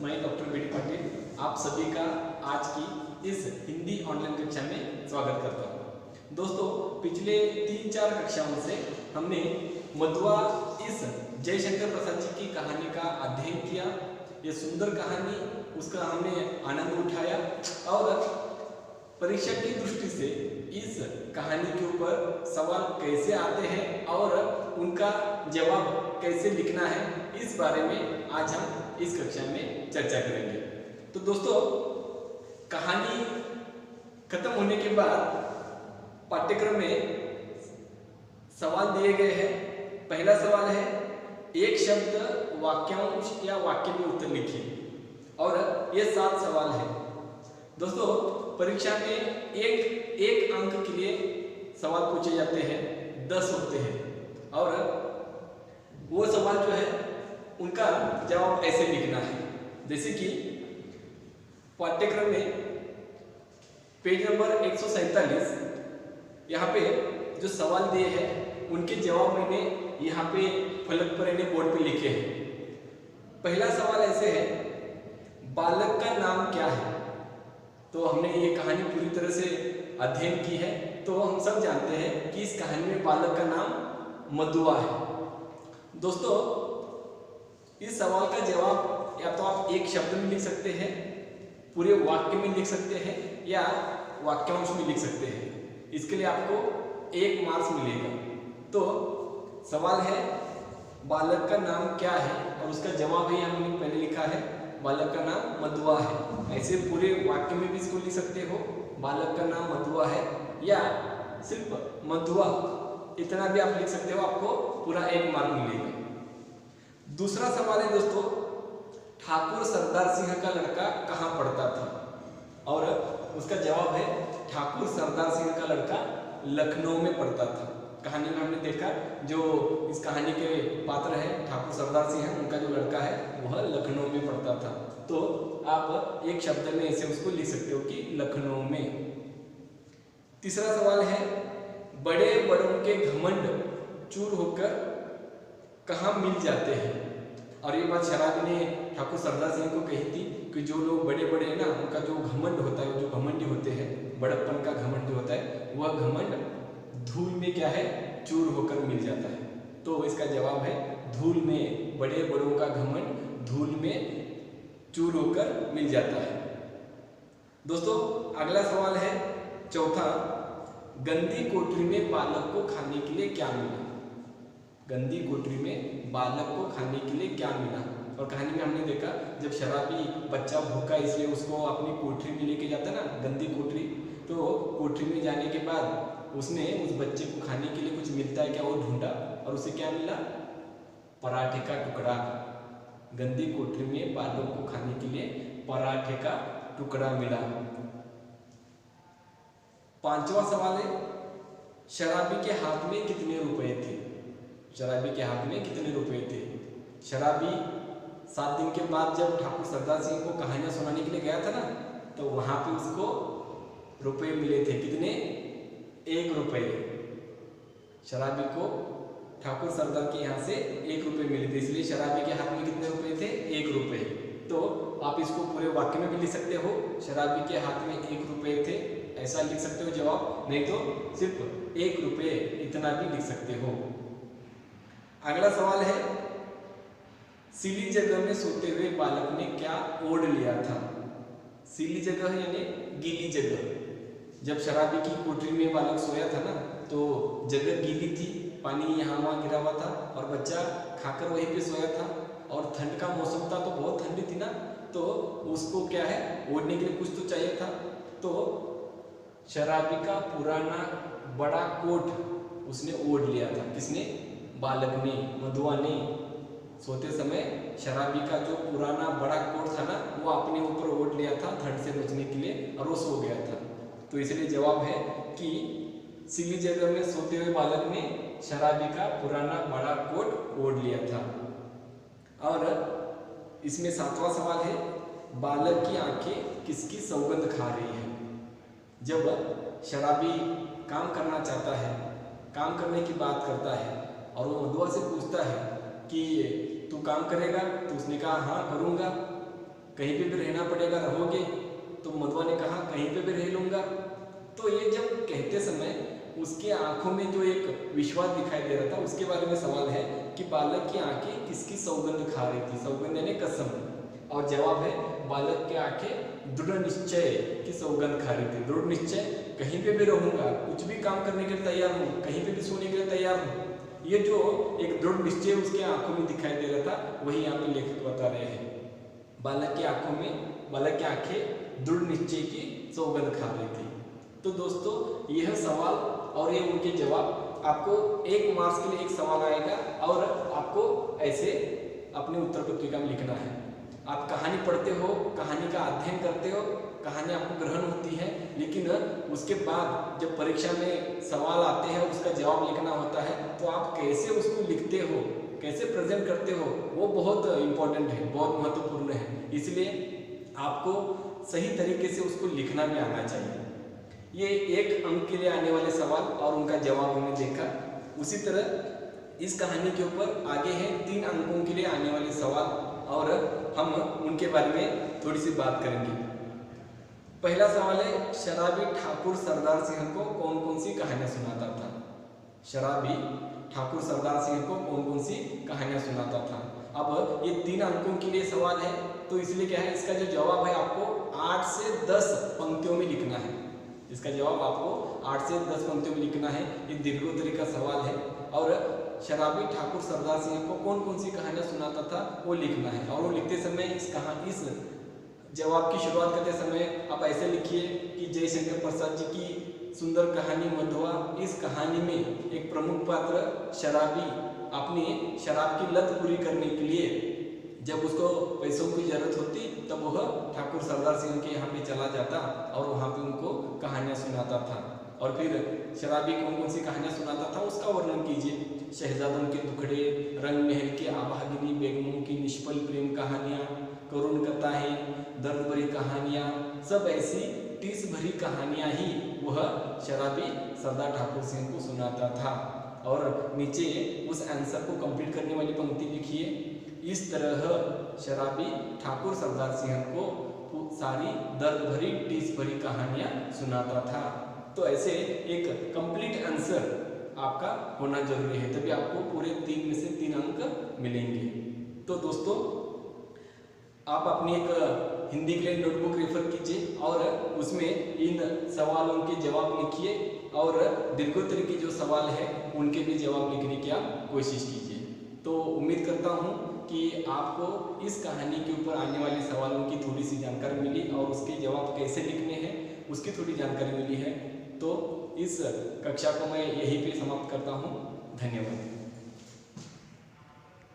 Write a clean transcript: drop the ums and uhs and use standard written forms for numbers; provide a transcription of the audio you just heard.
मैं doctor B D Patil आप सभी का आज की इस हिंदी ऑनलाइन कक्षा में स्वागत करता हूँ। दोस्तों, पिछले 3-4 कक्षाओं से हमने मधुआ इस जयशंकर प्रसाद जी की कहानी का अध्ययन किया। ये सुंदर कहानी, उसका हमने आनंद उठाया और परीक्षा की दृष्टि से इस कहानी के ऊपर सवाल कैसे आते हैं और उनका जवाब कैसे लिखना है, इस बारे में आज हम इस कक्षा में चर्चा करेंगे। तो दोस्तों, कहानी खत्म होने के बाद पाठ्यक्रम में सवाल दिए गए हैं। पहला सवाल है, एक शब्द वाक्यांश या वाक्य में उत्तर लिखिए, और ये 7 सवाल है। दोस्तों, परीक्षा में एक अंक के लिए सवाल पूछे जाते हैं, 10 होते हैं, और वो सवाल जो है उनका जवाब ऐसे लिखना है। जैसे कि पाठ्यक्रम में पेज नंबर 147, यहाँ पे जो सवाल दिए हैं उनके जवाब मैंने यहाँ पे फलक पर यानी बोर्ड पे लिखे हैं। पहला सवाल ऐसे है, बालक का नाम क्या है? तो हमने ये कहानी पूरी तरह से अध्ययन की है, तो हम सब जानते हैं कि इस कहानी में बालक का नाम मधुआ है। दोस्तों, इस सवाल का जवाब या तो आप एक शब्द में लिख सकते हैं, पूरे वाक्य में लिख सकते हैं, या वाक्यांश में लिख सकते हैं। इसके लिए आपको 1 मार्क्स मिलेगा। तो सवाल है, बालक का नाम क्या है, और उसका जवाब है हमने पहले लिखा है, बालक का नाम मधुआ है। ऐसे पूरे वाक्य में भी इसको लिख सकते हो, बालक का नाम मधुआ है, या सिर्फ मधुआ इतना भी आप लिख सकते हो, आपको पूरा 1 मार्क मिलेगा। दूसरा सवाल है दोस्तों, ठाकुर सरदार सिंह का लड़का कहाँ पढ़ता था? और उसका जवाब है, ठाकुर सरदार सिंह का लड़का लखनऊ में पढ़ता था। कहानी में हमने देखा जो इस कहानी के पात्र हैं ठाकुर सरदार सिंह हैं, उनका जो लड़का है वह लखनऊ में पढ़ता था। तो आप एक शब्द में ऐसे उसको लिख सकते हो कि लखनऊ में। तीसरा सवाल है, बड़े बड़ों के घमंड चूर होकर कहाँ मिल जाते हैं? और ये बात शराबी ने ठाकुर सरदार सिंह को कही थी कि जो लोग बड़े बड़े हैं ना, उनका जो घमंड होता है, जो घमंडी होते हैं, बड़प्पन का घमंड जो होता है, वह घमंड धूल में क्या है, चूर होकर मिल जाता है। तो इसका जवाब है, धूल में, बड़े बड़ों का घमंड धूल में चूर होकर मिल जाता है। दोस्तों, अगला सवाल है, चौथा, गंदी कोठरी में बालक को खाने के लिए क्या मिला? गंदी कोठरी में बालक को खाने के लिए क्या मिला? और कहानी में हमने देखा, जब शराबी बच्चा भूखा इसलिए उसको अपनी कोठरी में लेके जाता ना, गंदी कोठरी, तो कोठरी में जाने के बाद उसने उस बच्चे को खाने के लिए कुछ मिलता है क्या, वो ढूंढा, और उसे क्या मिला? पराठे का टुकड़ा। गंदी कोठरी में बालक को खाने के लिए पराठे का टुकड़ा मिला। 5वां सवाल है, शराबी के हाथ में कितने रुपए थे? शराबी के हाथ में कितने रुपए थे? शराबी 7 दिन के बाद जब ठाकुर सरदार सिंह को कहानियां सुनाने के लिए गया था ना, तो वहां पे उसको रुपए मिले थे। कितने? 1 रुपए। शराबी को ठाकुर सरदार के यहाँ से 1 रुपए मिले थे, इसलिए शराबी के हाथ में कितने रुपए थे? 1 रुपए। तो आप इसको पूरे वाक्य में भी लिख सकते हो, शराबी के हाथ में 1 रुपए थे, ऐसा लिख सकते हो जवाब, नहीं तो सिर्फ 1 रुपए इतना भी लिख सकते हो। अगला सवाल है, सीली जगह में सोते हुए बालक ने क्या ओढ़ लिया था? सीली जगह यानी गीली जगह। जब शराबी की कोठरी में बालक सोया था ना, तो जगह गीली थी, पानी यहाँ वहाँ गिरा हुआ था, और बच्चा खाकर वहीं पे सोया था, और ठंड का मौसम था, तो बहुत ठंडी थी ना, तो उसको क्या है, ओढ़ने के लिए कुछ तो चाहिए था। तो शराबी का पुराना बड़ा कोट उसने ओढ़ लिया था। किसने? बालक ने, मधुआ ने। सोते समय शराबी का जो पुराना बड़ा कोट था ना, वो अपने ऊपर ओढ़ लिया था ठंड से बचने के लिए, और वो सो गया था। तो इसलिए जवाब है कि सीली जगह में सोते हुए बालक ने शराबी का पुराना बड़ा कोट ओढ़ लिया था। और इसमें 7वां सवाल है, बालक की आंखें किसकी सौगंध खा रही है? जब शराबी काम करना चाहता है, काम करने की बात करता है, और वो मधुआ से पूछता है कि तू काम करेगा? तो उसने कहा हाँ करूँगा। कहीं पे भी रहना पड़ेगा, रहोगे? तो मधुआ ने कहा कहीं पे भी रह लूँगा। तो ये जब कहते समय उसके आंखों में जो एक विश्वास दिखाई दे रहा था, उसके बारे में सवाल है कि बालक की आंखें किसकी सौगंध खा रही थी? सौगंध यानी कसम। और जवाब है बालक की आंखें दृढ़ निश्चय की सौगंध खा रही थी। दृढ़ निश्चय, कहीं पे भी रहूंगा, कुछ भी काम करने के लिए तैयार हूँ, कहीं पे भी सोने के लिए तैयार हूँ। ये जो एक दृढ़ निश्चय उसके आंखों में दिखाई दे रहा था, वही यहाँ पे लेखक बता रहे हैं। बालक की आंखों में, बालक की आंखें दृढ़ निश्चय की सौगंध खा रही थी। तो दोस्तों यह सवाल और ये उनके जवाब, आपको 1 मार्क्स के लिए एक सवाल आएगा और आपको ऐसे अपने उत्तर पत्रिका में लिखना है। आप कहानी पढ़ते हो, कहानी का अध्ययन करते हो, कहानी आपको ग्रहण होती है, लेकिन उसके बाद जब परीक्षा में सवाल आते हैं और उसका जवाब लिखना होता है, तो आप कैसे उसको लिखते हो, कैसे प्रेजेंट करते हो, वो बहुत इम्पोर्टेंट है, बहुत महत्वपूर्ण है। इसलिए आपको सही तरीके से उसको लिखना भी आना चाहिए। ये 1 अंक के लिए आने वाले सवाल और उनका जवाब हमने देखा। उसी तरह इस कहानी के ऊपर आगे हैं 3 अंकों के लिए आने वाले सवाल और हम उनके बारे में थोड़ी सी बात करेंगे। पहला सवाल है, शराबी ठाकुर सरदार सिंह को कौन कौन सी कहानियां सुनाता था? शराबी ठाकुर सरदार सिंह को कौन कौन सी कहानियां सुनाता था? अब ये 3 अंकों के लिए सवाल है, तो इसलिए क्या है, इसका जो जवाब है आपको 8 से 10 पंक्तियों में लिखना है। इसका जवाब आपको 8 से 10 पंक्तियों में लिखना है। ये दीर्घोत्तरी का सवाल है और शराबी ठाकुर सरदार सिंह को कौन कौन सी कहानियां सुनाता था वो लिखना है। और वो लिखते समय इस जवाब की शुरुआत करते समय आप ऐसे लिखिए कि जयशंकर प्रसाद जी की सुंदर कहानी मधुआ। इस कहानी में एक प्रमुख पात्र शराबी अपनी शराब की लत पूरी करने के लिए जब उसको पैसों की जरूरत होती तब वह ठाकुर सरदार सिंह के यहाँ पे चला जाता और वहाँ पे उनको कहानियाँ सुनाता था। और फिर शराबी कौन कौन सी कहानियाँ सुनाता था उसका वर्णन कीजिए। शहजादों के दुखड़े, रंग महल की आभागिनी बेगमों की निष्फल प्रेम कहानियाँ, करुण कथाएं, दर्द भरी कहानियाँ, सब ऐसी 30 भरी कहानियाँ ही वह शराबी सरदार ठाकुर सिंह को सुनाता था। और नीचे उस आंसर को कंप्लीट करने वाली पंक्ति लिखिए। इस तरह शराबी ठाकुर सरदार सिंह को सारी दर्द भरी 30 भरी कहानियाँ सुनाता था। तो ऐसे एक कंप्लीट आंसर आपका होना जरूरी है, तभी आपको पूरे 3 में से 3 अंक मिलेंगे। तो दोस्तों आप अपनी एक हिंदी के लिए नोटबुक रेफर कीजिए और उसमें इन सवालों के जवाब लिखिए और दीर्घोत्तरी के जो सवाल है उनके भी जवाब लिखने की आप कोशिश कीजिए। तो उम्मीद करता हूँ कि आपको इस कहानी के ऊपर आने वाले सवालों की थोड़ी सी जानकारी मिली और उसके जवाब कैसे लिखने हैं उसकी थोड़ी जानकारी मिली है। तो इस कक्षा को मैं यहीं पे समाप्त करता हूँ। धन्यवाद।